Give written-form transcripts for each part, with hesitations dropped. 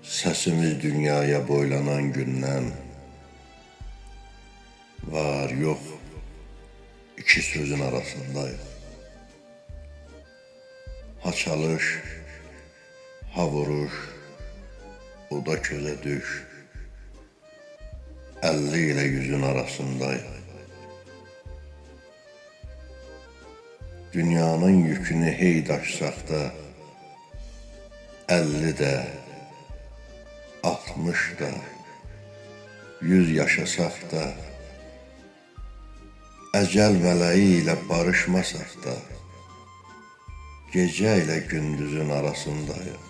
Səsimiz dünyaya boylanan gündən var, yox, iki sözün arasındayıq. Ha çalış, ha vuruş, o da közə düş. 50 ilə 100-ün arasındayıq. Dünyanın yükünü hey daşsaq da, 50 də, 60 da, 100 yaşasaq da, əcəl mələyi ilə barışmasaq da, gecə ilə gündüzün arasındayıq.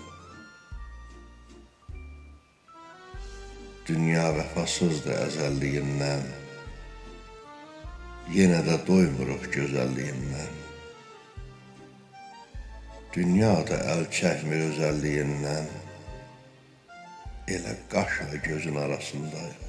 Dünya vəfasızdır əzəlliyindən, yenə də doymuruq gözəlliyindən. Dünya da əl çəkmir özəlliyindən, elə qaşla gözün arasındayıq.